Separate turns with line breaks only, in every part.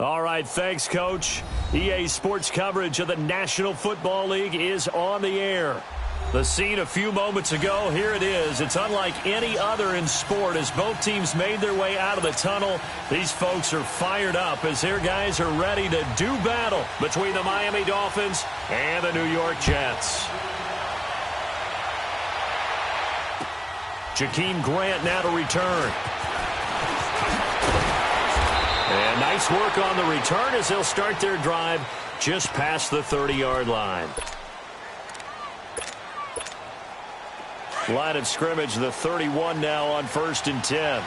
All right, thanks, Coach. EA Sports coverage of the National Football League is on the air. The scene a few moments ago, here it is. It's unlike any other in sport as both teams made their way out of the tunnel. These folks are fired up as their guys are ready to do battle between the Miami Dolphins and the New York Jets. Jakeem Grant now to return. And nice work on the return as they'll start their drive just past the 30-yard line. Line of scrimmage, the 31 now on 1st and 10.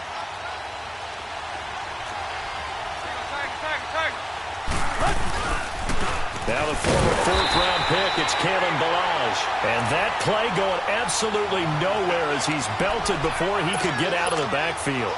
Now the former 4th-round pick, it's Kalen Ballage. And that play going absolutely nowhere as he's belted before he could get out of the backfield.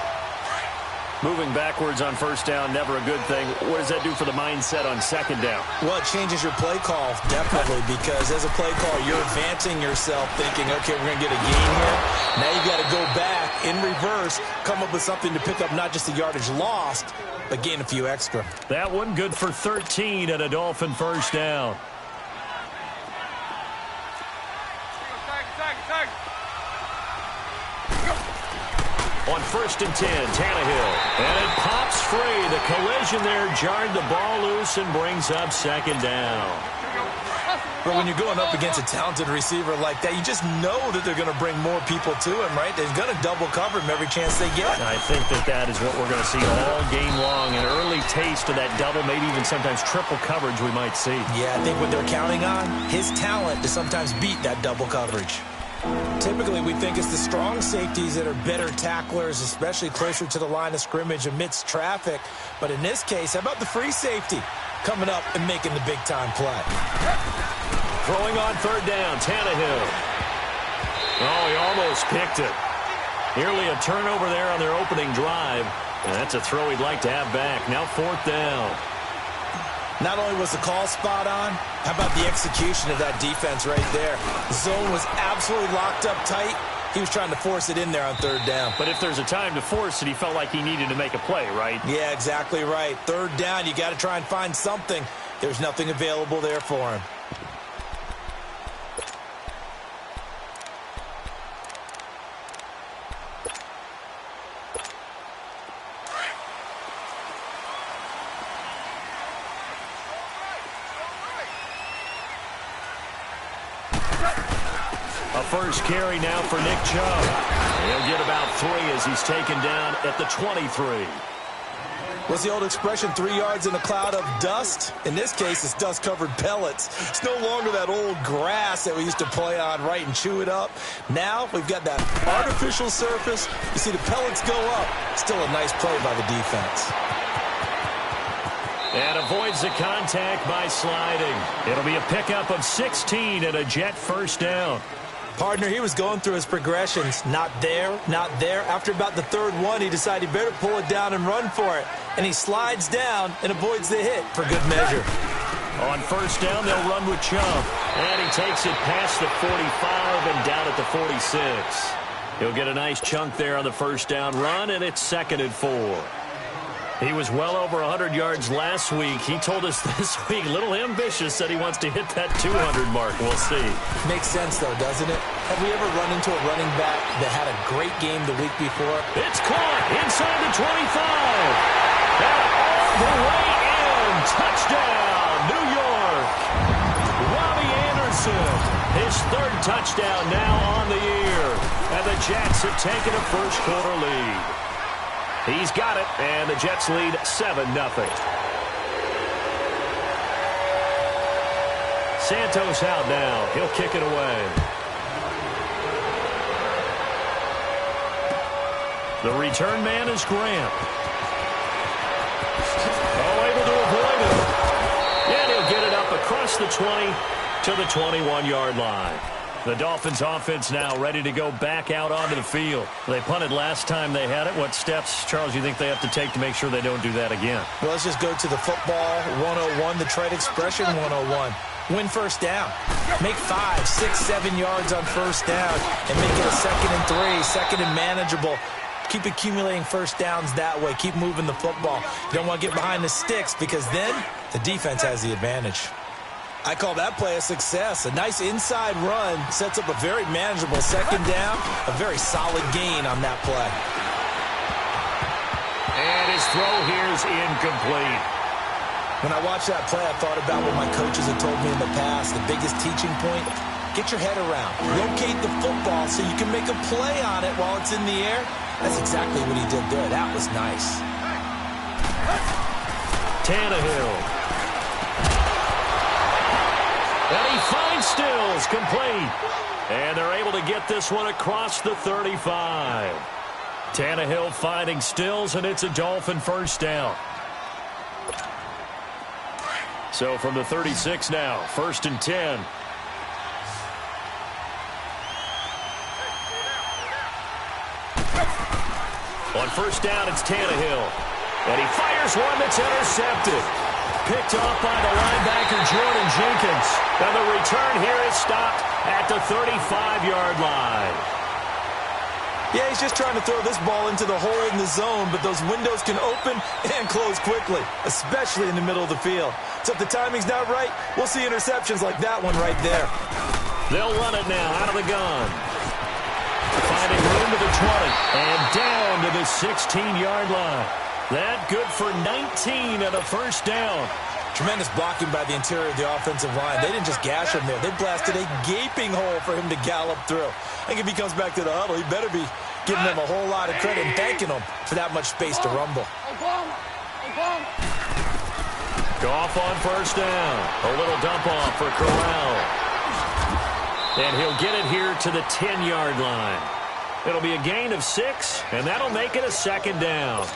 Moving backwards on 1st down, never a good thing. What does that do for the mindset on 2nd down?
Well, it changes your play call, definitely, because as a play call, you're advancing yourself thinking, okay, we're going to get a gain here. Now you've got to go back in reverse, come up with something to pick up not just the yardage lost, but gain a few extra.
That one good for 13 and a Dolphin 1st down. On 1st and 10, Tannehill. And it pops free. The collision there jarred the ball loose and brings up 2nd down.
But when you're going up against a talented receiver like that, you just know that they're going to bring more people to him, right? They're going to double cover him every chance they get.
I think that is what we're going to see all game long. An early taste of that double, maybe even sometimes triple coverage we might see.
Yeah, I think what they're counting on, his talent to sometimes beat that double coverage. Typically, we think it's the strong safeties that are better tacklers, especially closer to the line of scrimmage amidst traffic. But in this case, how about the free safety coming up and making the big-time play?
Throwing on 3rd down, Tannehill. Oh, he almost picked it. Nearly a turnover there on their opening drive. And that's a throw he'd like to have back. Now 4th down.
Not only was the call spot on, how about the execution of that defense right there? The zone was absolutely locked up tight. He was trying to force it in there on 3rd down.
But if there's a time to force it, he felt like he needed to make a play, right?
Yeah, exactly right. 3rd down, you got to try and find something. There's nothing available there for him.
A first carry now for Nick Chubb. He'll get about 3 as he's taken down at the 23.
What's the old expression, 3 yards in a cloud of dust? In this case, it's dust-covered pellets. It's no longer that old grass that we used to play on, right, and chew it up. Now we've got that artificial surface. You see the pellets go up. Still a nice play by the defense.
And avoids the contact by sliding. It'll be a pickup of 16 and a Jet 1st down.
Partner, he was going through his progressions. Not there, not there. After about the 3rd one, he decided he better pull it down and run for it. And he slides down and avoids the hit for good measure.
On 1st down, they'll run with Chubb. And he takes it past the 45 and down at the 46. He'll get a nice chunk there on the 1st down run, and it's 2nd and 4. He was well over 100 yards last week. He told us this week, a little ambitious, said he wants to hit that 200 mark. We'll see.
Makes sense, though, doesn't it? Have we ever run into a running back that had a great game the week before?
It's caught inside the 25. And all the way in. Touchdown, New York. Robbie Anderson, his 3rd touchdown now on the year. And the Jets have taken a first-quarter lead. He's got it, and the Jets lead 7-0. Santos out now. He'll kick it away. The return man is Grant. Oh, able to avoid it. And he'll get it up across the 20 to the 21-yard line. The Dolphins offense now ready to go back out onto the field. They punted last time they had it. What steps, Charles, you think they have to take to make sure they don't do that again?
Well, let's just go to the football 101, the trade expression 101. Win 1st down. Make 5, 6, 7 yards on 1st down and make it a 2nd and 3, 2nd and manageable. Keep accumulating first downs that way. Keep moving the football. You don't want to get behind the sticks because then the defense has the advantage. I call that play a success. A nice inside run sets up a very manageable second down. A very solid gain on that play.
And his throw here is incomplete.
When I watched that play, I thought about what my coaches had told me in the past. The biggest teaching point, get your head around. Locate the football so you can make a play on it while it's in the air. That's exactly what he did there. That was nice.
Tannehill. And he finds Stills, complete. And they're able to get this one across the 35. Tannehill finding Stills, and it's a Dolphin first down. So from the 36 now, 1st and 10. On first down, it's Tannehill. And he fires one that's intercepted. Picked off by the linebacker, Jordan Jenkins. And the return here is stopped at the 35-yard line.
Yeah, he's just trying to throw this ball into the hole in the zone, but those windows can open and close quickly, especially in the middle of the field. So if the timing's not right, we'll see interceptions like that one right there.
They'll run it now out of the gun. Finding room to the 20 and down to the 16-yard line. That good for 19 and a first down.
Tremendous blocking by the interior of the offensive line. They didn't just gash him there. They blasted a gaping hole for him to gallop through. I think if he comes back to the huddle, he better be giving them a whole lot of credit and thanking them for that much space to rumble.
Goff on first down. A little dump off for Corral. And he'll get it here to the 10-yard line. It'll be a gain of 6, and that'll make it a second down.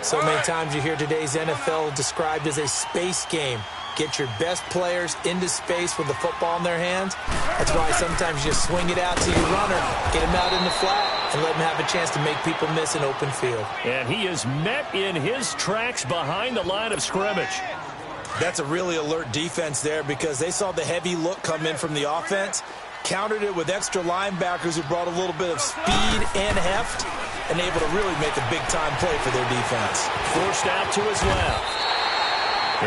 So many times you hear today's NFL described as a space game. Get your best players into space with the football in their hands. That's why sometimes you just swing it out to your runner, get him out in the flat, and let him have a chance to make people miss an open field.
And he is met in his tracks behind the line of scrimmage.
That's a really alert defense there because they saw the heavy look come in from the offense, countered it with extra linebackers who brought a little bit of speed and heft, and able to really make a big-time play for their defense.
Forced out to his left.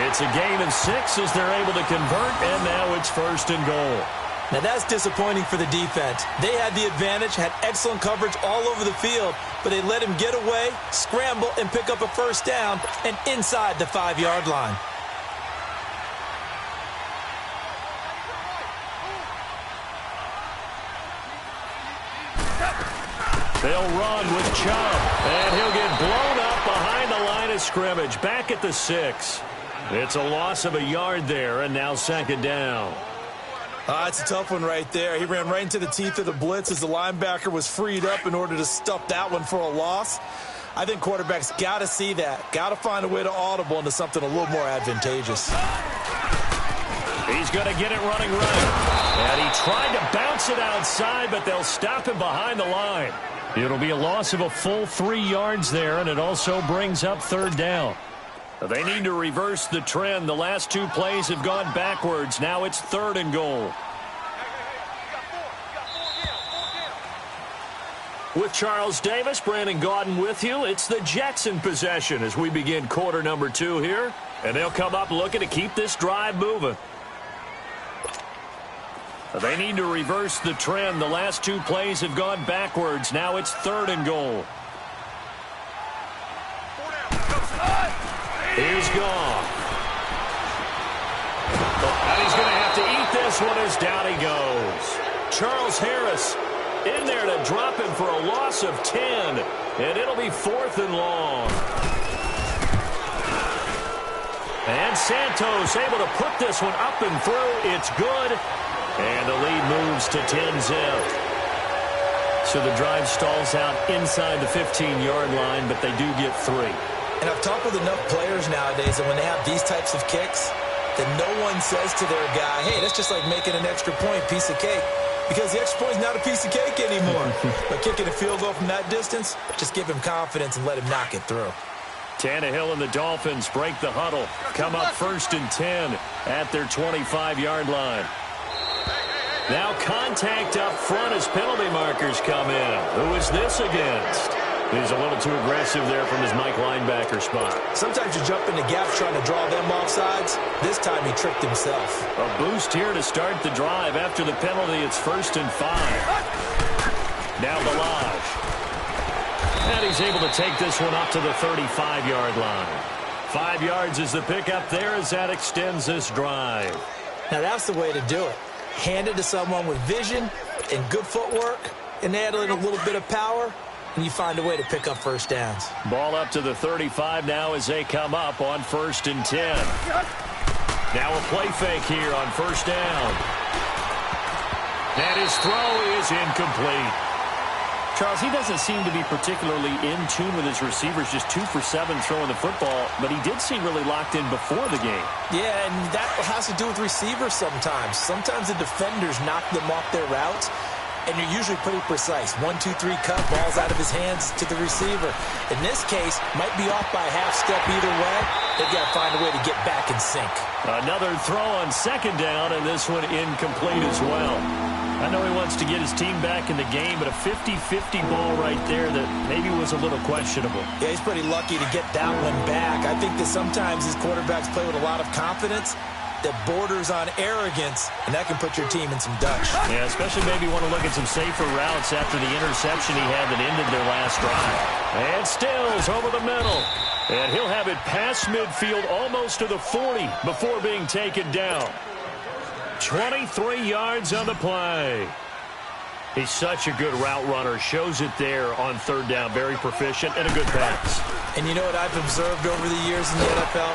It's a gain of 6 as they're able to convert, and now it's 1st and goal.
Now that's disappointing for the defense. They had the advantage, had excellent coverage all over the field, but they let him get away, scramble, and pick up a first down, and inside the 5-yard line.
They'll run with Chubb, and he'll get blown up behind the line of scrimmage, back at the 6. It's a loss of a yard there, and now 2nd down.
It's a tough one right there. He ran right into the teeth of the blitz as the linebacker was freed up in order to stuff that one for a loss. I think quarterbacks got to see that, got to find a way to audible into something a little more advantageous.
He's going to get it running right. And he tried to bounce it outside, but they'll stop him behind the line. It'll be a loss of a full 3 yards there, and it also brings up 3rd down. They need to reverse the trend. The last 2 plays have gone backwards. Now it's 3rd and goal. With Charles Davis, Brandon Gaudin with you. It's the Jets in possession as we begin quarter number 2 here. And they'll come up looking to keep this drive moving. They need to reverse the trend. The last 2 plays have gone backwards. Now it's 3rd and goal. Here's Goff. And he's going to have to eat this one as down he goes. Charles Harris in there to drop him for a loss of 10. And it'll be 4th and long. And Santos able to put this one up and through. It's good. And the lead moves to 10-zip. So the drive stalls out inside the 15-yard line, but they do get 3.
And I've talked with enough players nowadays that when they have these types of kicks, that no one says to their guy, hey, that's just like making an extra point, piece of cake. Because the extra point is not a piece of cake anymore. But kicking a field goal from that distance, just give him confidence and let him knock it through.
Tannehill and the Dolphins break the huddle. Come up 1st and 10 at their 25-yard line. Now contact up front as penalty markers come in. Who is this against? He's a little too aggressive there from his Mike linebacker spot.
Sometimes you jump into gaps trying to draw them off sides. This time he tricked himself.
A boost here to start the drive. After the penalty, it's 1st and 5. Now Balaj. And he's able to take this one up to the 35-yard line. 5 yards is the pickup there as that extends this drive.
Now that's the way to do it. Hand it to someone with vision and good footwork and add in a little bit of power, and you find a way to pick up first downs.
Ball up to the 35 now as they come up on 1st and 10. Now a play fake here on 1st down. And his throw is incomplete. Charles, he doesn't seem to be particularly in tune with his receivers, just 2 for 7 throwing the football, but he did seem really locked in before the game.
Yeah, and that has to do with receivers sometimes. Sometimes the defenders knock them off their routes, and you're usually pretty precise. 1, 2, 3 cut, ball's out of his hands to the receiver. In this case, might be off by a half step either way. They've got to find a way to get back in sync.
Another throw on 2nd down, and this one incomplete as well. I know he wants to get his team back in the game, but a 50-50 ball right there that maybe was a little questionable.
Yeah, he's pretty lucky to get that one back. I think that sometimes his quarterbacks play with a lot of confidence that borders on arrogance, and that can put your team in some Dutch.
Yeah, especially maybe want to look at some safer routes after the interception he had that ended their last drive. And Stills over the middle. And he'll have it past midfield almost to the 40 before being taken down. 23 yards on the play. He's such a good route runner. Shows it there on 3rd down. Very proficient and a good pass.
And you know what I've observed over the years in the NFL?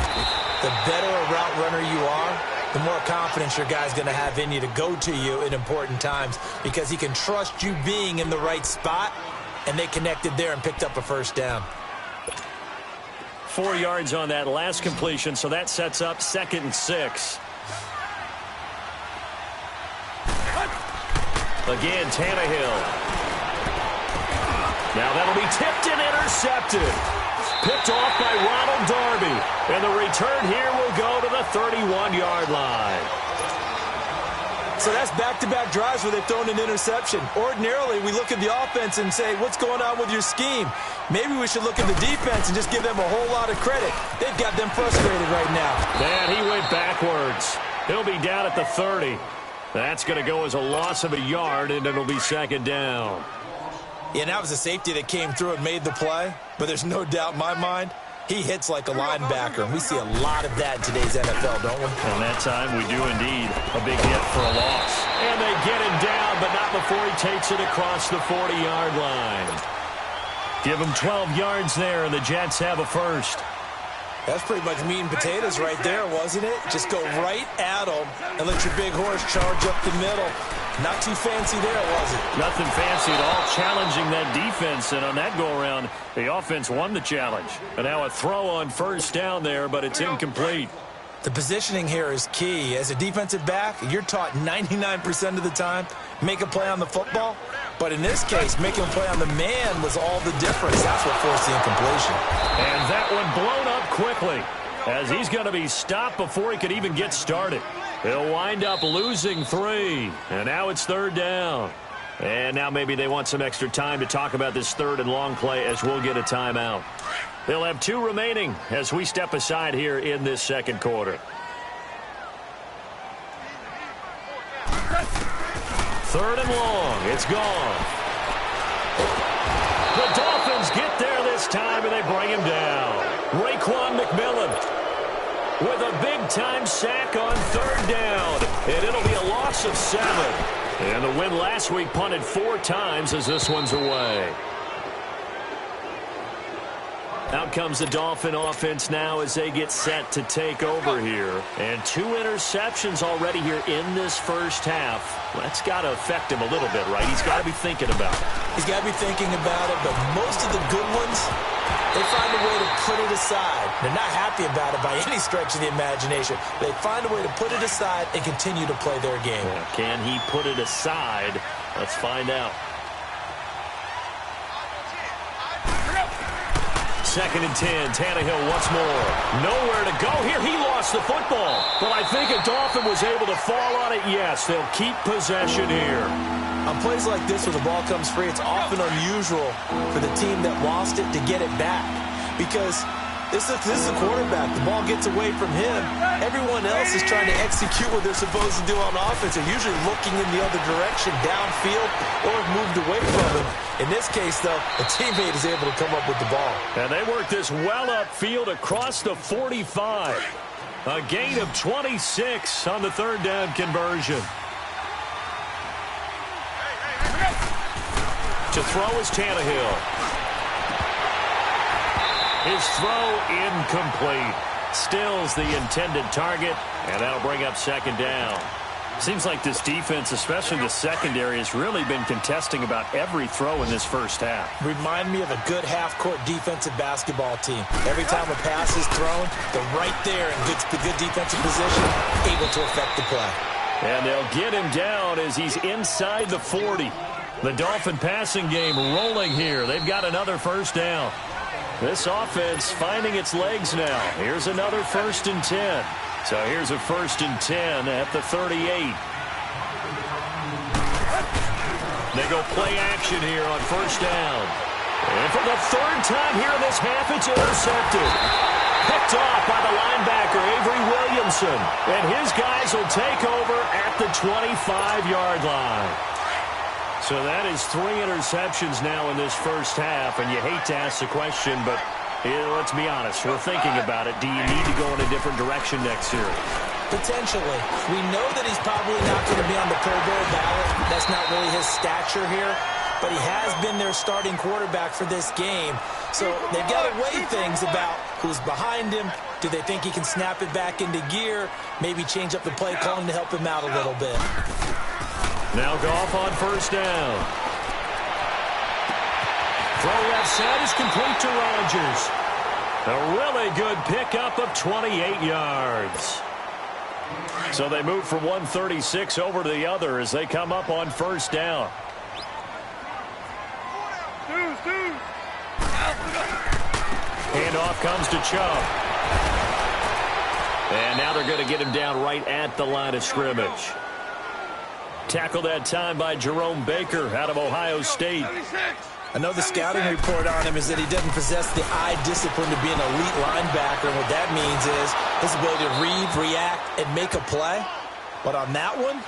The better a route runner you are, the more confidence your guy's going to have in you to go to you in important times because he can trust you being in the right spot, and they connected there and picked up a 1st down.
4 yards on that last completion, so that sets up 2nd and 6. Again, Tannehill. Now that'll be tipped and intercepted. Picked off by Ronald Darby. And the return here will go to the 31-yard line.
So that's back-to-back drives where they've thrown an interception. Ordinarily, we look at the offense and say, what's going on with your scheme? Maybe we should look at the defense and just give them a whole lot of credit. They've got them frustrated right now.
Man, he went backwards. He'll be down at the 30. That's going to go as a loss of a yard, and it'll be 2nd down.
Yeah, that was a safety that came through and made the play. But there's no doubt in my mind, he hits like a linebacker. And we see a lot of that in today's NFL, don't we?
And that time we do indeed. A big hit for a loss. And they get him down, but not before he takes it across the 40-yard line. Give him 12 yards there, and the Jets have a 1st.
That's pretty much meat and potatoes right there, wasn't it? Just go right at them and let your big horse charge up the middle. Not too fancy there, was it?
Nothing fancy at all, challenging that defense. And on that go-around, the offense won the challenge. And now a throw on 1st down there, but it's incomplete.
The positioning here is key. As a defensive back, you're taught 99% of the time, make a play on the football. But in this case, making a play on the man was all the difference. That's what forced the incompletion.
And that one blown up quickly as he's going to be stopped before he could even get started. He'll wind up losing 3. And now it's 3rd down. And now maybe they want some extra time to talk about this 3rd and long play as we'll get a timeout. They'll have 2 remaining as we step aside here in this 2nd quarter. 3rd and long. It's gone. The Dolphins get there this time, and they bring him down. Raekwon McMillan with a big-time sack on 3rd down. And it'll be a loss of 7. And the win last week punted 4 times as this one's away. Out comes the Dolphin offense now as they get set to take over here. And 2 interceptions already here in this first half. That's got to affect him a little bit, right? He's got to be thinking about it.
He's got to be thinking about it, but most of the good ones, they find a way to put it aside. They're not happy about it by any stretch of the imagination. They find a way to put it aside and continue to play their game.
Well, can he put it aside? Let's find out. 2nd and 10. Tannehill once more. Nowhere to go here. He lost the football. But I think a Dolphin was able to fall on it. Yes, they'll keep possession here.
On plays like this, when the ball comes free, it's often unusual for the team that lost it to get it back. Because this is the quarterback. The ball gets away from him. Everyone else is trying to execute what they're supposed to do on offense. They're usually looking in the other direction, downfield, or have moved away from him. In this case, though, a teammate is able to come up with the ball.
And they work this well upfield across the 45. A gain of 26 on the third down conversion. To throw is Tannehill. His throw incomplete. Stills the intended target, and that'll bring up second down. Seems like this defense, especially the secondary, has really been contesting about every throw in this first half.
Remind me of a good half-court defensive basketball team. Every time a pass is thrown, they're right there in good defensive position, able to affect the play.
And they'll get him down as he's inside the 40. The Dolphin passing game rolling here. They've got another first down. This offense finding its legs now. Here's another 1st and 10. So here's a 1st and 10 at the 38. They go play action here on first down. And for the third time here in this half, it's intercepted. Picked off by the linebacker, Avery Williamson. And his guys will take over at the 25-yard line. So that is 3 interceptions now in this first half, and you hate to ask the question, but let's be honest, we're thinking about it. Do you need to go in a different direction next year?
Potentially. We know that he's probably not going to be on the Pro Bowl ballot. That's not really his stature here, but he has been their starting quarterback for this game. So they've got to weigh things about who's behind him. Do they think he can snap it back into gear? Maybe change up the play calling to help him out a little bit.
Now Goff on first down. Throw left side is complete to Rodgers. A really good pickup of 28 yards. So they move from 136 over to the other as they come up on first down. Handoff comes to Chubb. And now they're going to get him down right at the line of scrimmage. Tackled that time by Jerome Baker out of Ohio State.
I know the scouting report on him is that he doesn't possess the eye discipline to be an elite linebacker. And what that means is his ability to read, react, and make a play. But on that one,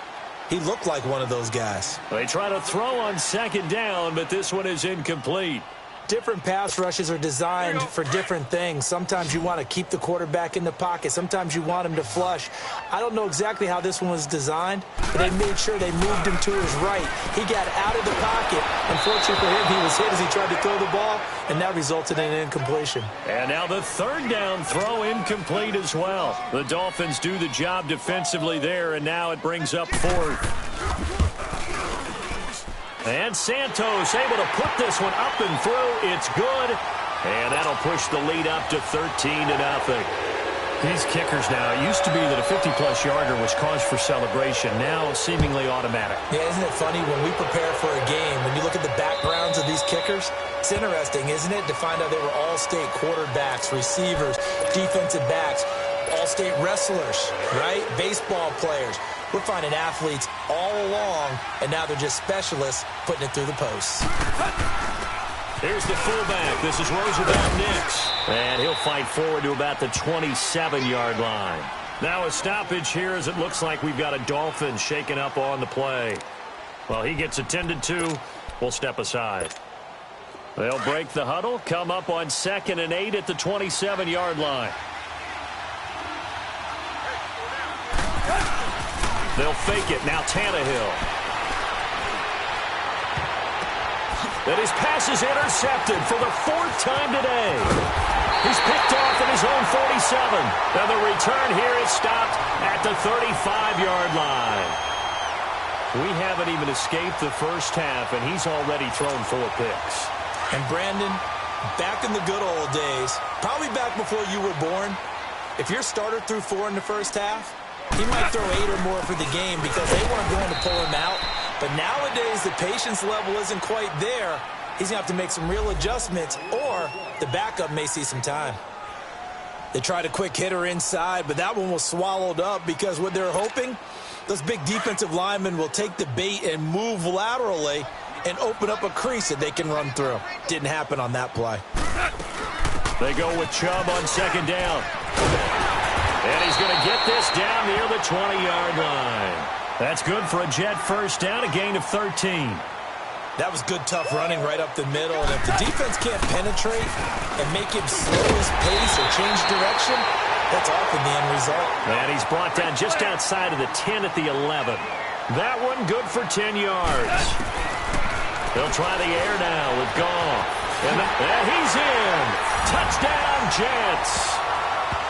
he looked like one of those guys.
They try to throw on second down, but this one is incomplete.
Different pass rushes are designed for different things. Sometimes you want to keep the quarterback in the pocket. Sometimes you want him to flush. I don't know exactly how this one was designed, but they made sure they moved him to his right. He got out of the pocket. Unfortunately for him, he was hit as he tried to throw the ball, and that resulted in an incompletion.
And now the third down throw incomplete as well. The Dolphins do the job defensively there, and now it brings up fourth. And Santos able to put this one up and through. It's good. And that'll push the lead up to 13-0. These kickers now, it used to be that a 50-plus yarder was cause for celebration. Now seemingly automatic.
Yeah, isn't it funny when we prepare for a game, when you look at the backgrounds of these kickers, it's interesting, isn't it, to find out they were all-state quarterbacks, receivers, defensive backs, all-state wrestlers, right? Baseball players. We're finding athletes all along, and now they're just specialists putting it through the posts.
Here's the fullback. This is Roosevelt Nix. And he'll fight forward to about the 27-yard line. Now a stoppage here as it looks like we've got a Dolphin shaken up on the play. Well, he gets attended to. We'll step aside. They'll break the huddle, come up on 2nd and 8 at the 27-yard line. They'll fake it. Now Tannehill. And his pass is intercepted for the 4th time today. He's picked off at his own 47. And the return here is stopped at the 35-yard line. We haven't even escaped the first half, and he's already thrown 4 picks.
And Brandon, back in the good old days, probably back before you were born, if your starter threw 4 in the first half, he might throw 8 or more for the game because they weren't going to pull him out. But nowadays, the patience level isn't quite there. He's going to have to make some real adjustments, or the backup may see some time. They tried a quick hitter inside, but that one was swallowed up because what they're hoping, those big defensive linemen will take the bait and move laterally and open up a crease that they can run through. Didn't happen on that play.
They go with Chubb on second down. And he's going to get this down near the 20-yard line. That's good for a Jet first down, a gain of 13.
That was good, tough running right up the middle. And if the defense can't penetrate and make him slow his pace or change direction, that's often the end result.
And he's brought down just outside of the 10 at the 11. That one good for 10 yards. They'll try the air now with Goff. And he's in. Touchdown, Jets.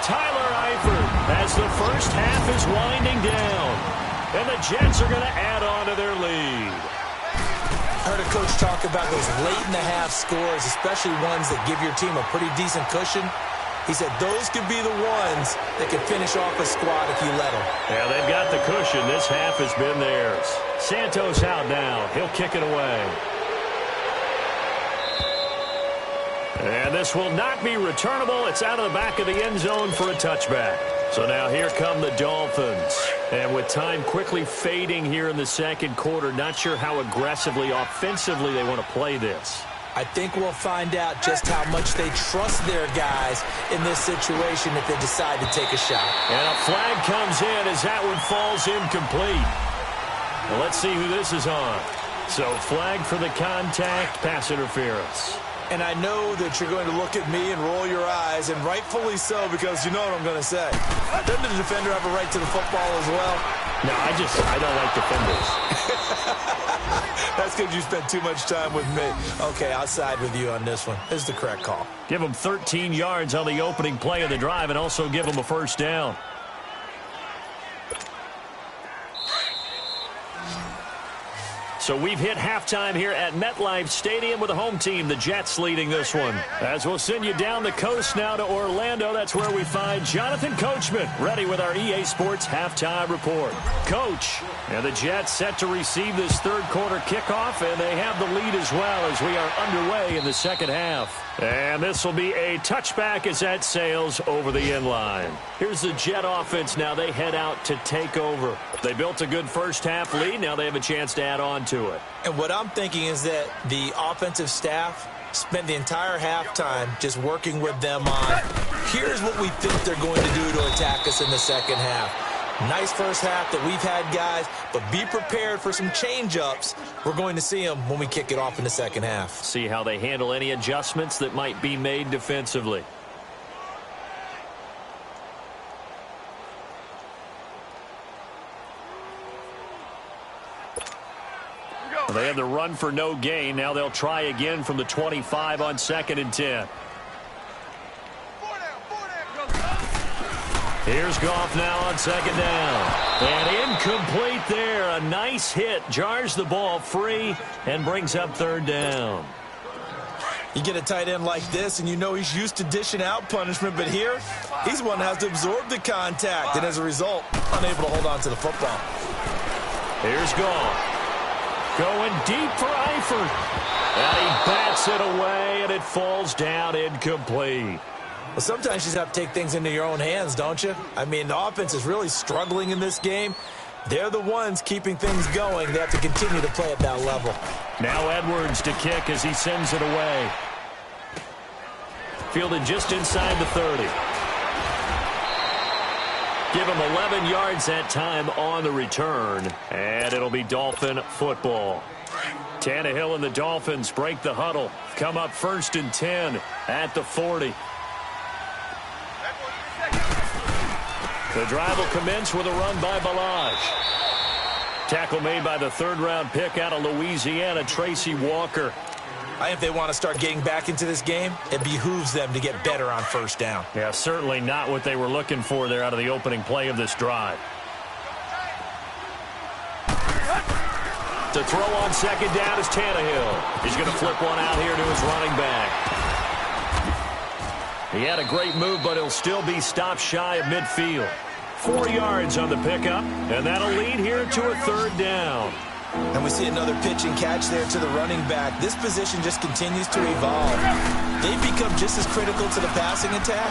Tyler Eifert as the first half is winding down. And the Jets are going to add on to their lead.
I heard a coach talk about those late-in-the-half scores, especially ones that give your team a pretty decent cushion. He said those could be the ones that can finish off a squad if you let them.
Yeah, they've got the cushion. This half has been theirs. Santos out now. He'll kick it away. And this will not be returnable. It's out of the back of the end zone for a touchback. So now here come the Dolphins. And with time quickly fading here in the second quarter, not sure how aggressively, offensively they want to play this.
I think we'll find out just how much they trust their guys in this situation if they decide to take a shot.
And a flag comes in as that one falls incomplete. Well, let's see who this is on. So flag for the contact, pass interference.
And I know that you're going to look at me and roll your eyes, and rightfully so, because you know what I'm going to say. Doesn't the defender have a right to the football as well?
No, I don't like defenders.
That's because you spent too much time with me. Okay, I'll side with you on this one. This is the correct call.
Give them 13 yards on the opening play of the drive and also give them a first down. So we've hit halftime here at MetLife Stadium with the home team, the Jets, leading this one. As we'll send you down the coast now to Orlando, that's where we find Jonathan Coachman, ready with our EA Sports halftime report. Coach, and the Jets set to receive this third quarter kickoff, and they have the lead as well as we are underway in the second half. And this will be a touchback as that sails over the end line. Here's the Jet offense now. They head out to take over. They built a good first half lead. Now they have a chance to add on to it.
And what I'm thinking is that the offensive staff spent the entire halftime just working with them on, here's what we think they're going to do to attack us in the second half. Nice first half that we've had, guys, but be prepared for some change-ups. We're going to see them when we kick it off in the second half.
See how they handle any adjustments that might be made defensively. They have the run for no gain. Now they'll try again from the 25 on 2nd and 10. Here's Goff now on 2nd down. And incomplete there. A nice hit. Jars the ball free and brings up 3rd down.
You get a tight end like this, and you know he's used to dishing out punishment, but here, he's one that has to absorb the contact, and as a result, unable to hold on to the football.
Here's Goff. Going deep for Eifert. And he bats it away, and it falls down incomplete.
Well, sometimes you just have to take things into your own hands, don't you? I mean, the offense is really struggling in this game. They're the ones keeping things going. They have to continue to play at that level.
Now Edwards to kick as he sends it away. Fielded just inside the 30. Give him 11 yards that time on the return. And it'll be Dolphin football. Tannehill and the Dolphins break the huddle. Come up 1st and 10 at the 40. The drive will commence with a run by Balaj. Tackle made by the 3rd-round pick out of Louisiana, Tracy Walker.
I think if they want to start getting back into this game, it behooves them to get better on 1st down.
Yeah, certainly not what they were looking for there out of the opening play of this drive. To throw on 2nd down is Tannehill. He's going to flip one out here to his running back. He had a great move, but he'll still be stopped shy of midfield. 4 yards on the pickup, and that'll lead here to a 3rd down.
And we see another pitch and catch there to the running back. This position just continues to evolve. They've become just as critical to the passing attack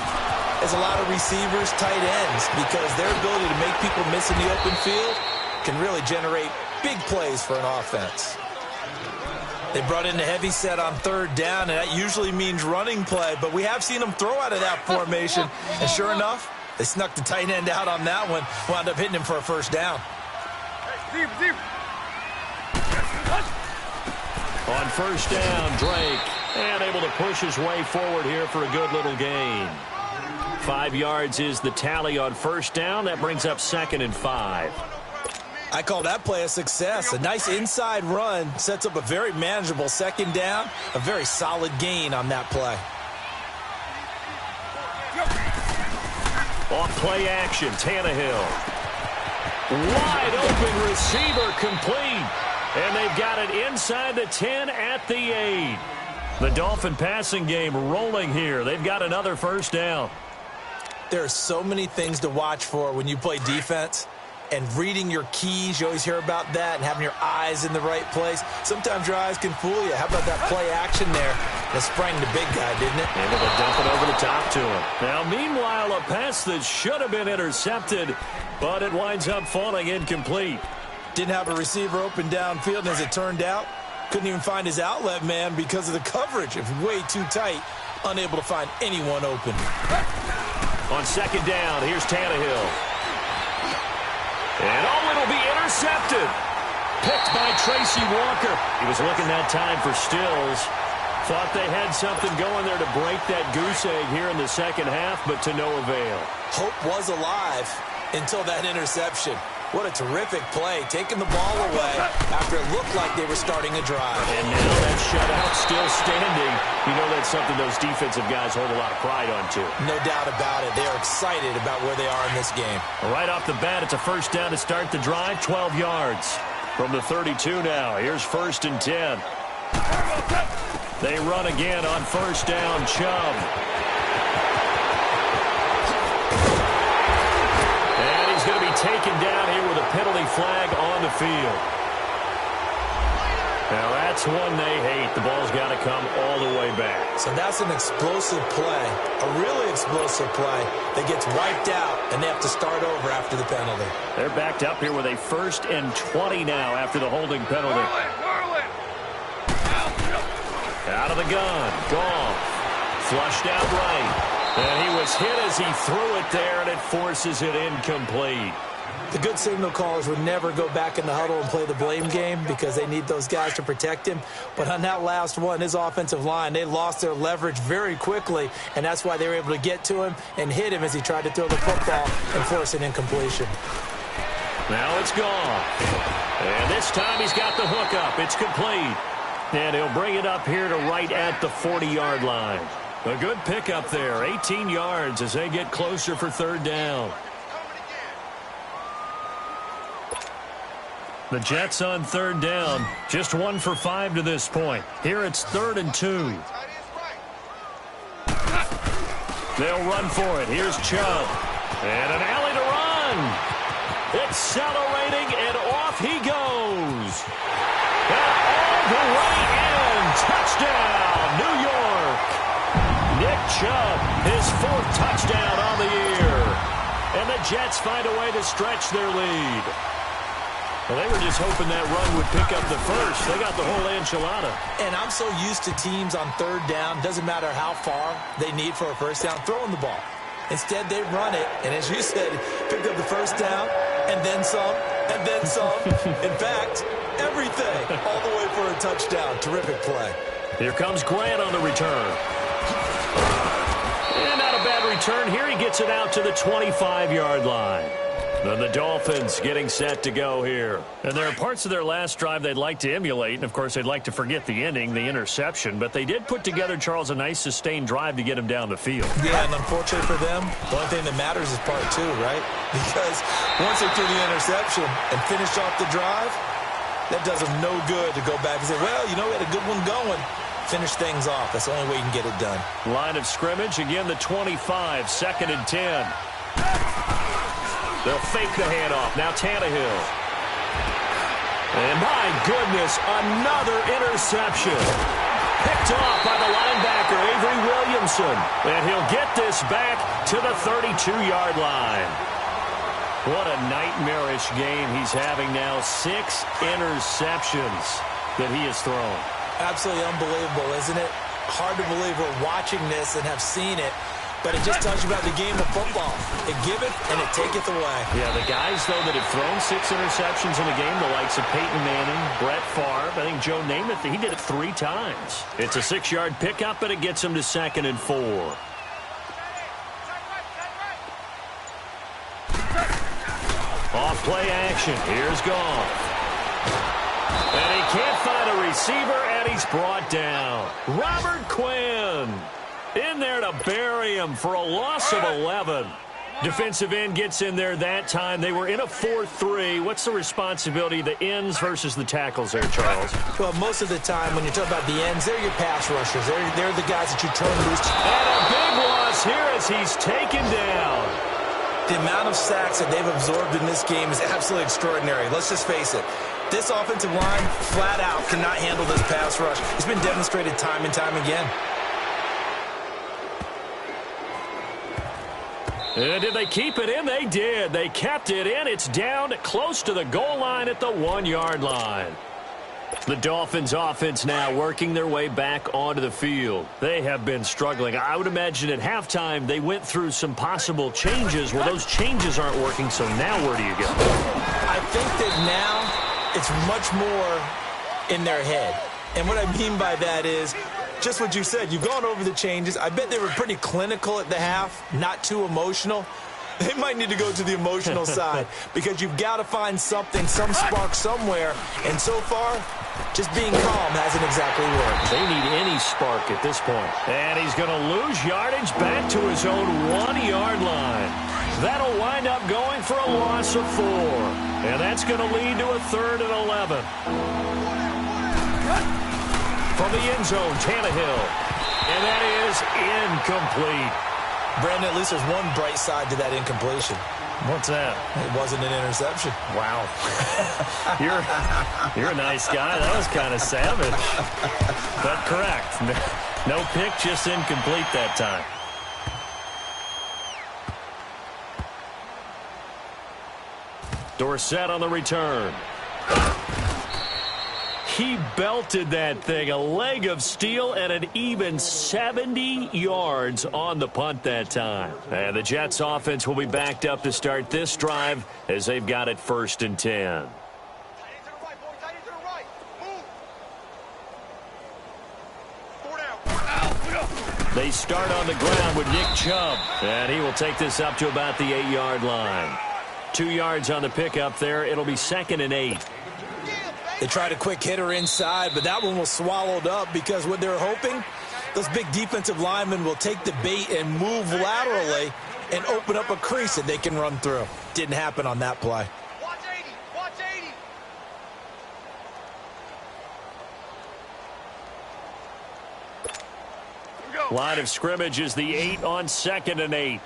is a lot of receivers, tight ends, because their ability to make people miss in the open field can really generate big plays for an offense. They brought in the heavy set on third down, and that usually means running play, but we have seen them throw out of that formation, and sure enough, they snuck the tight end out on that one, wound up hitting him for a first down.
On first down, Drake, and able to push his way forward here for a good little gain. 5 yards is the tally on first down. That brings up 2nd and 5.
I call that play a success. A nice inside run sets up a very manageable second down. A very solid gain on that play.
Off play action, Tannehill. Wide open receiver complete. And they've got it inside the 10 at the 8. The Dolphin passing game rolling here. They've got another first down.
There are so many things to watch for when you play defense. And reading your keys, you always hear about that, and having your eyes in the right place. Sometimes your eyes can fool you. How about that play action there that sprang the big guy, didn't it?
Able to dump it over the top to him. Now, meanwhile, a pass that should have been intercepted, but it winds up falling incomplete.
Didn't have a receiver open downfield, and as it turned out, couldn't even find his outlet man because of the coverage. It was way too tight, unable to find anyone open.
On second down, here's Tannehill. And it'll be intercepted. Picked by Tracy Walker. He was looking that time for Stills. Thought they had something going there to break that goose egg here in the second half, but to no avail.
Hope was alive until that interception. What a terrific play, taking the ball away after it looked like they were starting a drive.
And now that shutout still standing. You know that's something those defensive guys hold a lot of pride on, too.
No doubt about it. They are excited about where they are in this game.
Right off the bat, it's a first down to start the drive, 12 yards. From the 32 now, here's 1st and 10. They run again on first down, Chubb. Going to be taken down here with a penalty flag on the field. Now that's one they hate. The ball's got to come all the way back.
So that's an explosive play, a really explosive play that gets wiped out, and they have to start over after the penalty.
They're backed up here with a 1st and 20 now after the holding penalty. Out of the gun, Goff, flushed out right. And he was hit as he threw it there, and it forces it incomplete.
The good signal callers would never go back in the huddle and play the blame game because they need those guys to protect him. But on that last one, his offensive line, they lost their leverage very quickly, and that's why they were able to get to him and hit him as he tried to throw the football and force an incompletion.
Now it's gone. And this time he's got the hook up. It's complete. And he'll bring it up here to right at the 40-yard line. A good pickup there, 18 yards as they get closer for third down. The Jets on third down, just 1 for 5 to this point. Here it's 3rd and 2. They'll run for it. Here's Chubb. And an alley to run. Accelerating, and off he goes. And all the way in. Touchdown, New York. Nick Chubb, his 4th touchdown on the year. And the Jets find a way to stretch their lead. Well, they were just hoping that run would pick up the first. They got the whole enchilada.
And I'm so used to teams on third down, doesn't matter how far they need for a first down, throwing the ball. Instead, they run it, and as you said, picked up the first down, and then some, and then some. In fact, everything, all the way for a touchdown. Terrific play.
Here comes Grant on the return. And not a bad return here. He gets it out to the 25-yard line. And the Dolphins getting set to go here. And there are parts of their last drive they'd like to emulate. And, of course, they'd like to forget the ending, the interception. But they did put together, Charles, a nice sustained drive to get him down the field.
Yeah, and unfortunately for them, the only thing that matters is part 2, right? Because once they threw the interception and finished off the drive, that does them no good to go back and say, well, you know, we had a good one going. Finish things off. That's the only way you can get it done.
Line of scrimmage, again, the 25, 2nd and 10. They'll fake the handoff. Now Tannehill. And my goodness, another interception. Picked off by the linebacker, Avery Williams. Thompson. And he'll get this back to the 32-yard line. What a nightmarish game he's having now. 6 interceptions that he has thrown.
Absolutely unbelievable, isn't it? Hard to believe we're watching this and have seen it. But it just tells you about the game of football. It giveth and it taketh away.
Yeah, the guys, though, that have thrown 6 interceptions in a game, the likes of Peyton Manning, Brett Favre, I think Joe Namath, he did it 3 times. It's a 6-yard pickup, but it gets him to 2nd and 4. Off play action. Here's Goff. And he can't find a receiver, and he's brought down. Robert Quinn in there to bury him for a loss of 11. Defensive end gets in there that time. They were in a 4-3. What's the responsibility of the ends versus the tackles there, Charles?
Well, most of the time when you talk about the ends, they're your pass rushers. They're the guys that you turn loose.
And a big loss here as he's taken down.
The amount of sacks that they've absorbed in this game is absolutely extraordinary. Let's just face it. This offensive line, flat out, cannot handle this pass rush. It's been demonstrated time and time again.
And did they keep it in? They did. They kept it in. It's down close to the goal line at the 1-yard line. The Dolphins offense now working their way back onto the field. They have been struggling. I would imagine at halftime they went through some possible changes. Well, those changes aren't working, so now where do you go?
I think that now it's much more in their head. And what I mean by that is just what you said. You've gone over the changes. I bet they were pretty clinical at the half, not too emotional. They might need to go to the emotional side because you've got to find something, some spark somewhere. And so far, just being calm hasn't exactly worked.
They need any spark at this point. And he's going to lose yardage back to his own 1-yard line. That'll wind up going for a loss of 4. And that's going to lead to a 3rd and 11. From the end zone, Tannehill. And that is incomplete.
Brandon, at least there's one bright side to that incompletion.
What's that?
It wasn't an interception.
Wow. You're a nice guy. That was kind of savage. But correct. No pick, just incomplete that time. Dorsett on the return. He belted that thing, a leg of steel, and an even 70 yards on the punt that time. And the Jets offense will be backed up to start this drive as they've got it 1st and 10. They start on the ground with Nick Chubb, and he will take this up to about the 8-yard line. 2 yards on the pickup there. It'll be 2nd and 8.
They tried a quick hitter inside, but that one was swallowed up because what they're hoping, those big defensive linemen will take the bait and move laterally and open up a crease that they can run through. Didn't happen on that play.
Watch 80. Watch 80.
Line of scrimmage is the 8 on 2nd and 8.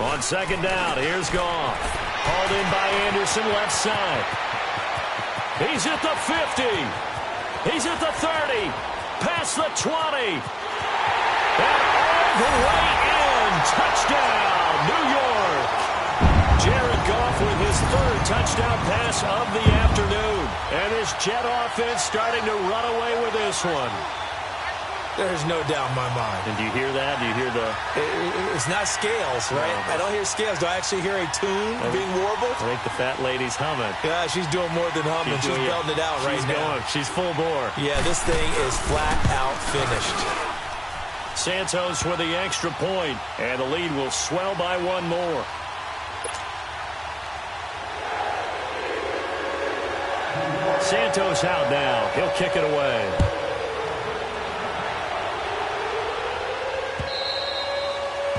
On 2nd down, here's Goff. Hauled in by Anderson, left side. He's at the 50. He's at the 30. Past the 20. And all the way in. Touchdown, New York. Jared Goff with his 3rd touchdown pass of the afternoon. And this Jet offense starting to run away with this one.
There's no doubt in my mind.
And do you hear that? Do you hear the...
It's not scales, right? I don't hear scales. Do I actually hear a tune being warbled?
I think the fat lady's humming.
Yeah, she's doing more than humming. She's belting it out right now.
She's full bore.
Yeah, this thing is flat out finished.
Santos with the extra point, and the lead will swell by 1 more. Santos out now. He'll kick it away.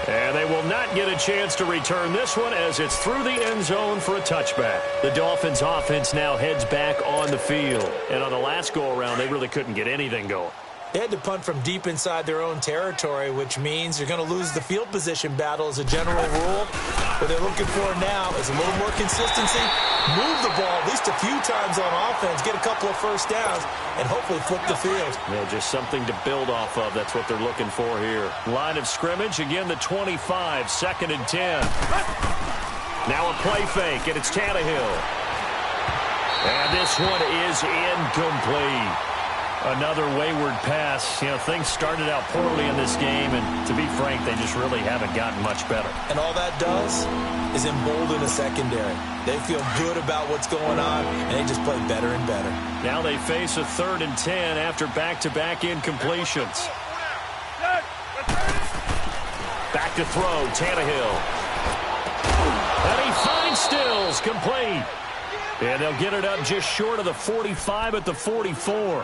And they will not get a chance to return this one as it's through the end zone for a touchback. The Dolphins offense now heads back on the field. And on the last go-around, they really couldn't get anything going.
They had to punt from deep inside their own territory, which means you're going to lose the field position battle as a general rule. What they're looking for now is a little more consistency, move the ball at least a few times on offense, get a couple of first downs, and hopefully flip the field.
Yeah, just something to build off of. That's what they're looking for here. Line of scrimmage, again the 25, 2nd and 10. Now a play fake, and it's Tannehill. And this one is incomplete. Another wayward pass. You know, things started out poorly in this game, and to be frank, they just really haven't gotten much better.
And all that does is embolden the secondary. They feel good about what's going on, and they just play better and better.
Now they face a 3rd and 10 after back-to-back incompletions. Back to throw, Tannehill. And he finds Stills, complete. And they'll get it up just short of the 45 at the 44.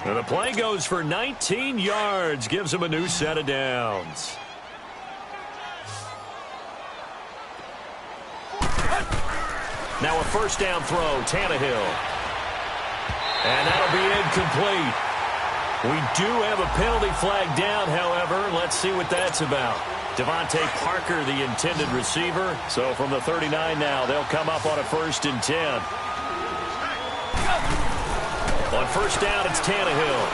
And the play goes for 19 yards, gives him a new set of downs. Now a first down throw, Tannehill. And that'll be incomplete. We do have a penalty flag down, however. Let's see what that's about. Devontae Parker, the intended receiver. So from the 39 now, they'll come up on a 1st and 10. On first down, it's Tannehill.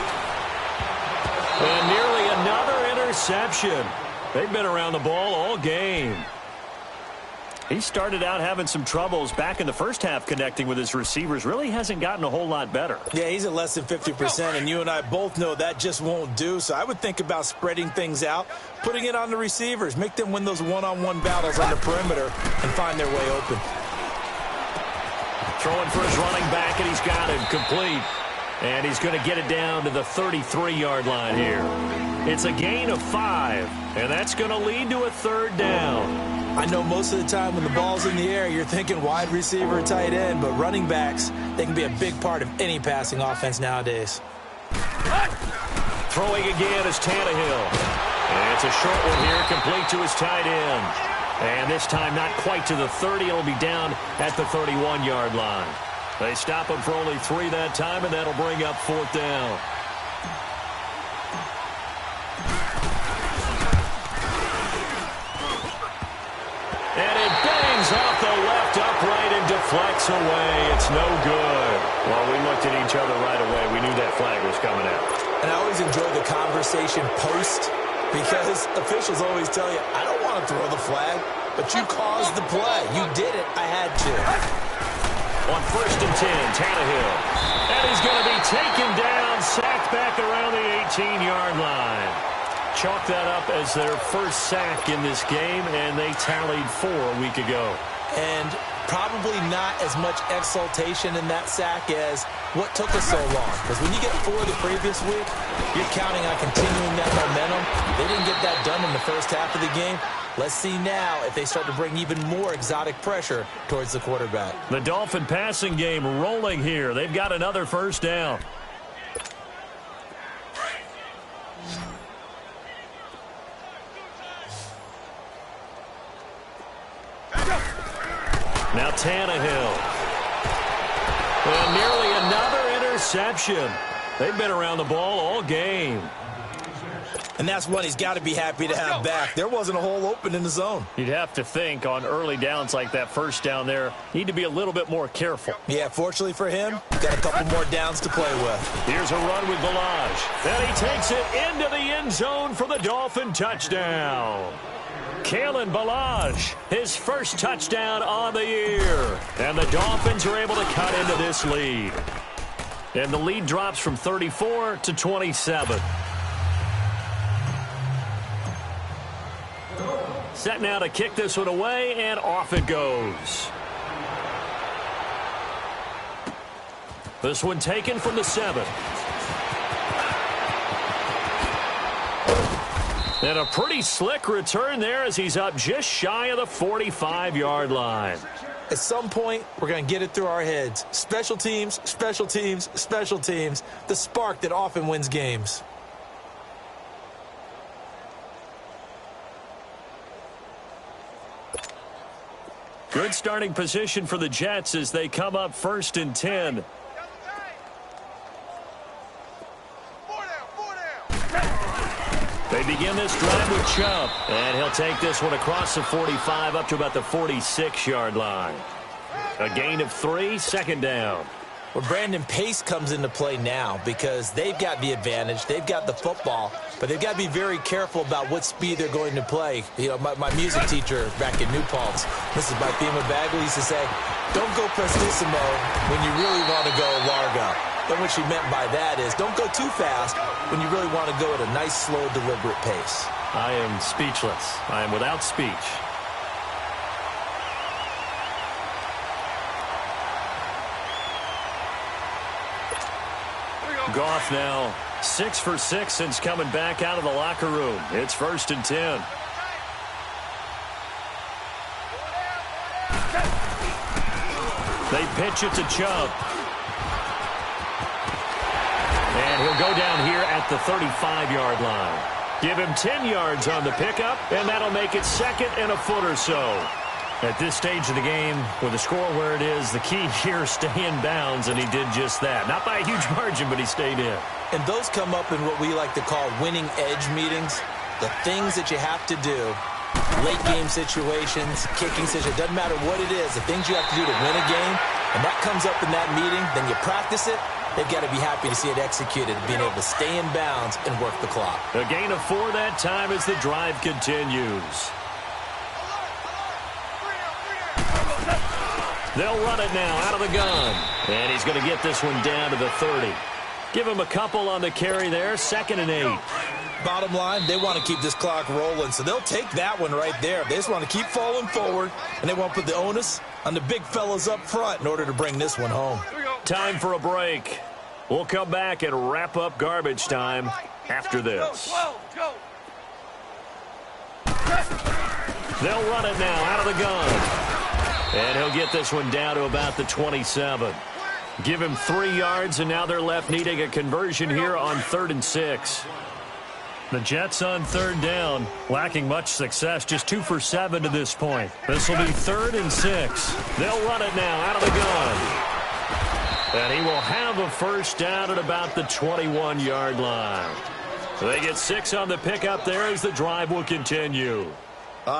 And nearly another interception. They've been around the ball all game. He started out having some troubles back in the first half connecting with his receivers. Really hasn't gotten a whole lot better.
Yeah, he's at less than 50%, and you and I both know that just won't do. So I would think about spreading things out, putting it on the receivers, make them win those one-on-one battles on the perimeter and find their way open.
Throwing for his running back, and he's got it complete. And he's going to get it down to the 33-yard line here. It's a gain of 5, and that's going to lead to a 3rd down.
I know most of the time when the ball's in the air, you're thinking wide receiver, tight end, but running backs, they can be a big part of any passing offense nowadays.
Throwing again is Tannehill. And it's a short one here, complete to his tight end. And this time not quite to the 30. It'll be down at the 31-yard line. They stop him for only 3 that time, and that'll bring up 4th down. And it bangs off the left upright and deflects away. It's no good. Well, we looked at each other right away. We knew that flag was coming out.
And I always enjoy the conversation post because officials always tell you, I don't want to throw the flag, but you caused the play. You did it. I had to.
On 1st and 10, Tannehill. And he's going to be taken down, sacked back around the 18-yard line. Chalk that up as their first sack in this game, and they tallied 4 a week ago.
And probably not as much exultation in that sack as what took us so long. Because when you get 4 the previous week, you're counting on continuing that momentum. They didn't get that done in the first half of the game. Let's see now if they start to bring even more exotic pressure towards the quarterback.
The Dolphin passing game rolling here. They've got another first down. Now Tannehill. And nearly another interception. They've been around the ball all game.
And that's one he's got to be happy to have back. There wasn't a hole open in the zone.
You'd have to think on early downs like that first down there, need to be a little bit more careful.
Yeah, fortunately for him, got a couple more downs to play with.
Here's a run with Balaj. And he takes it into the end zone for the Dolphin touchdown. Kalen Balaj, his first touchdown on the year. And the Dolphins are able to cut into this lead. And the lead drops from 34 to 27. Set now to kick this one away, and off it goes. This one taken from the 7. And a pretty slick return there as he's up just shy of the 45-yard line.
At some point, we're going to get it through our heads. Special teams, special teams, special teams. The spark that often wins games.
Good starting position for the Jets as they come up 1st and 10. They They begin this drive with Chubb, and he'll take this one across the 45 up to about the 46-yard line. A gain of 3, second down.
Well, Brandon, pace comes into play now because they've got the advantage. They've got the football, but they've got to be very careful about what speed they're going to play. You know, my music teacher back in New Paltz, Mrs. Bythema Bagley, used to say, don't go prestissimo when you really want to go largo. And what she meant by that is don't go too fast when you really want to go at a nice, slow, deliberate pace.
I am speechless. I am without speech. Goff now 6 for 6 since coming back out of the locker room. It's 1st and 10. They pitch it to Chubb. And he'll go down here at the 35-yard line. Give him 10 yards on the pickup, and that'll make it 2nd and a foot or so. At this stage of the game, with the score where it is, the key here is stay in bounds, and he did just that. Not by a huge margin, but he stayed in.
And those come up in what we like to call winning edge meetings. The things that you have to do, late game situations, kicking situations, doesn't matter what it is, the things you have to do to win a game, and that comes up in that meeting, then you practice it. They've got to be happy to see it executed, being able to stay in bounds and work the clock.
A gain of 4 that time as the drive continues. They'll run it now out of the gun. And he's going to get this one down to the 30. Give him a couple on the carry there. 2nd and 8.
Bottom line, they want to keep this clock rolling, so they'll take that one right there. They just want to keep falling forward, and they want to put the onus on the big fellas up front in order to bring this one home.
Time for a break. We'll come back and wrap up garbage time after this. They'll run it now out of the gun. And he'll get this one down to about the 27. Give him 3 yards, and now they're left needing a conversion here on 3rd and 6. The Jets on 3rd down, lacking much success, just 2 for 7 to this point. This will be 3rd and 6. They'll run it now out of the gun. And he will have a first down at about the 21-yard line. They get 6 on the pickup there as the drive will continue.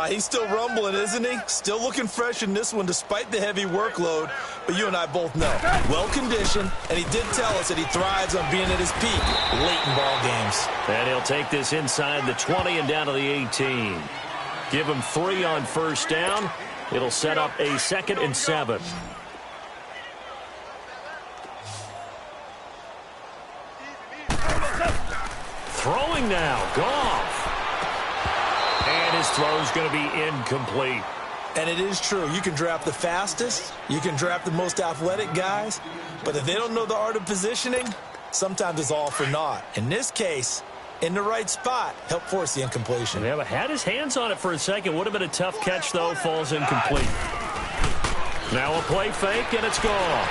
He's still rumbling, isn't he? Still looking fresh in this one despite the heavy workload. But you and I both know, well-conditioned, and he did tell us that he thrives on being at his peak late in ball games.
And he'll take this inside the 20 and down to the 18. Give him 3 on first down. It'll set up a 2nd and 7. Throwing now, Goff. And his throw's going to be incomplete.
And it is true. You can draft the fastest. You can draft the most athletic guys. But if they don't know the art of positioning, sometimes it's all for naught. In this case, in the right spot, help force the incompletion.
Yeah, but had his hands on it for a second. Would have been a tough catch, though. Falls incomplete. Now a play fake, and it's gone.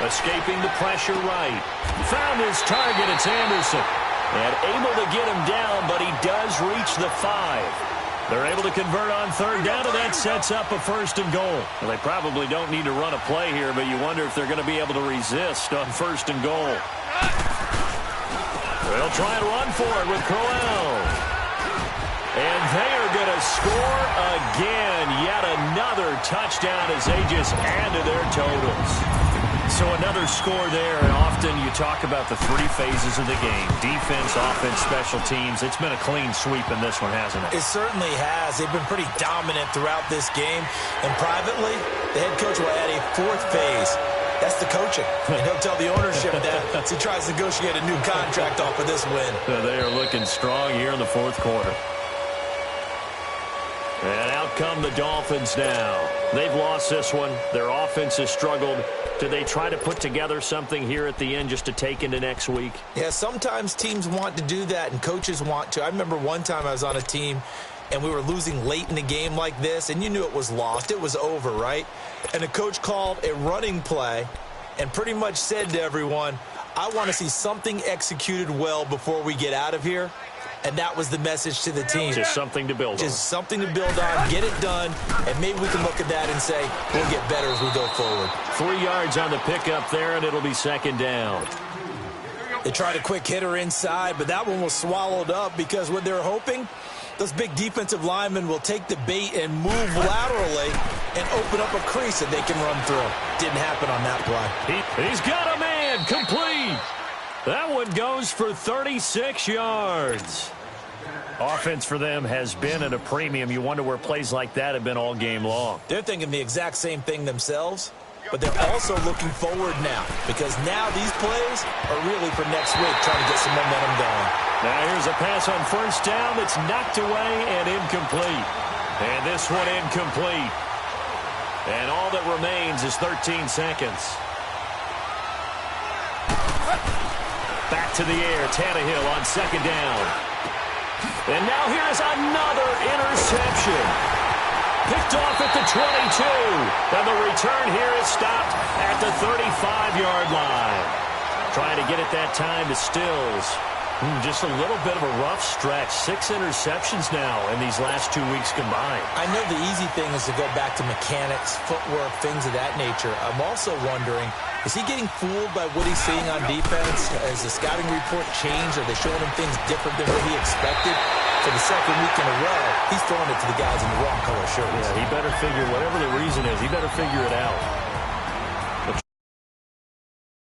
Escaping the pressure right. Found his target. It's Anderson. And able to get him down, but he does reach the 5. They're able to convert on 3rd down, and that sets up a 1st and goal. Well, they probably don't need to run a play here, but you wonder if they're going to be able to resist on 1st and goal. They'll try and run for it with Crowell. And they are going to score again. Yet another touchdown as they just add to their totals. So another score there, and often you talk about the 3 phases of the game. Defense, offense, special teams. It's been a clean sweep in this one, hasn't it?
It certainly has. They've been pretty dominant throughout this game. And privately, the head coach will add a 4th phase. That's the coaching. And he'll tell the ownership that as he tries to negotiate a new contract off of this win.
They are looking strong here in the 4th quarter. And out come the Dolphins now. They've lost this one. Their offense has struggled. Do they try to put together something here at the end just to take into next week?
Yeah, sometimes teams want to do that and coaches want to. I remember one time I was on a team and we were losing late in the game like this, and you knew it was lost. It was over, right? And the coach called a running play and pretty much said to everyone, I want to see something executed well before we get out of here. And that was the message to the team.
Just something to build on.
Just something to build on, get it done, and maybe we can look at that and say, we'll get better as we go forward.
3 yards on the pickup there, and it'll be 2nd down.
They tried a quick hitter inside, but that one was swallowed up because what they're hoping, those big defensive linemen will take the bait and move laterally and open up a crease that they can run through. Didn't happen on that play.
He's got a man, complete. That one goes for 36 yards. Offense for them has been at a premium. You wonder where plays like that have been all game long.
They're thinking the exact same thing themselves, but they're also looking forward now because now these plays are really for next week, trying to get some momentum going.
Now here's a pass on first down that's knocked away and incomplete. And this one incomplete. And all that remains is 13 seconds. Back to the air, Tannehill on second down. And now here is another interception. Picked off at the 22. And the return here is stopped at the 35-yard line. Trying to get it that time to Stills. Just a little bit of a rough stretch. 6 interceptions now in these last 2 weeks combined.
I know the easy thing is to go back to mechanics, footwork, things of that nature. I'm also wondering, is he getting fooled by what he's seeing on defense? Has the scouting report changed? Are they showing him things different than what he expected? For the second week in a row, he's throwing it to the guys in the wrong color shirts.
Yeah, he better figure, whatever the reason is, he better figure it out.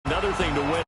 Another thing to win.